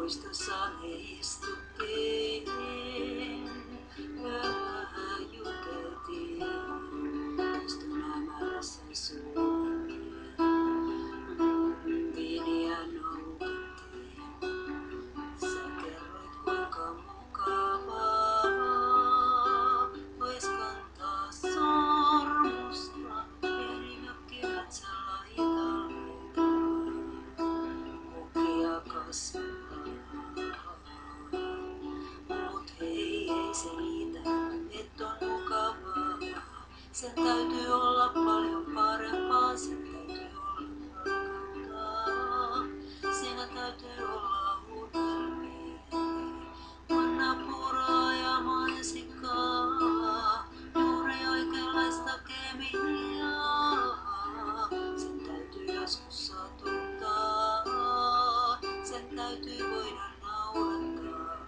Puistossa me istuttiin, vähän juteltiin, puiston hämärässä suljettiin, viiniä noukittiin. Sä kerroit kuinka mukavaa ois kantaa sormusta eri mökkimetsällä Italiaan. Kukia kasvaa, mut hei se riitä, et on mukavaa. Sen täytyy olla paljon parempaa, sen täytyy olla rakkautta. Siinä täytyy olla unelmia, mannapuuroa ja mansikkaa, juuri oikeanlaista kemiaa. Sen täytyy joskus satuttaa, sen täytyy voida naurattaa.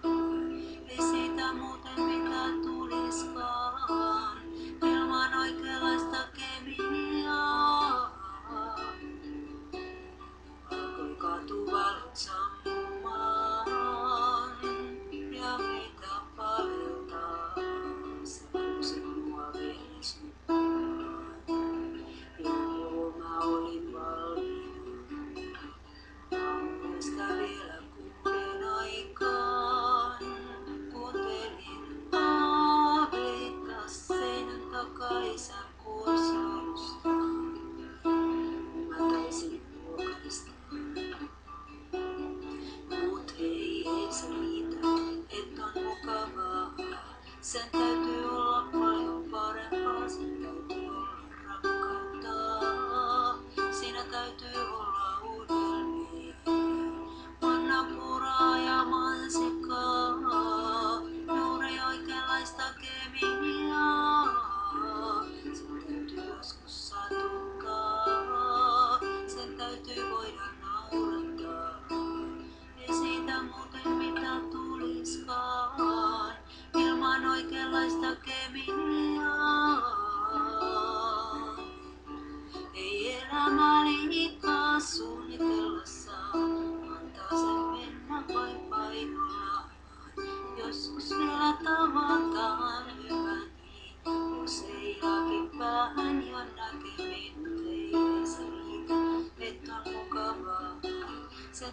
Ei siitä muuten mitään tuliskaan, ilman oikeanlaista kemiaa. Alkoi katuvalot sammumaan ja meitä paleltaa. Sä pyysit mua vieres mukaan. Joo, mä olin valmiina. Aamuista vielä 6 aikaan. Kuuntelin aaveita seinän takaa isän kuosarusta. Mä taisin huokaista. Mut hei se riitä, et on mukavaa. Sen täytyy olla paljon parempaa, sen täytyy olla rakkautta. Siinä täytyy olla unelmia, mannapuuroa ja mansikkaa, juuri oikeanlaista kemiaa. Sen täytyy joskus satuttaa, sen täytyy voida naurattaa. Ei siitä muuten mitään tuliskaan, ilman oikeanlaista kemiaa. Ei elämä liikaa suunnitella saa, antaa sen mennä vain painollaan. Joskus vielä tavataan hyvä niin, jos ei laki päähän ja näkeminen. Ei se riitä, et on mukavaa. Sen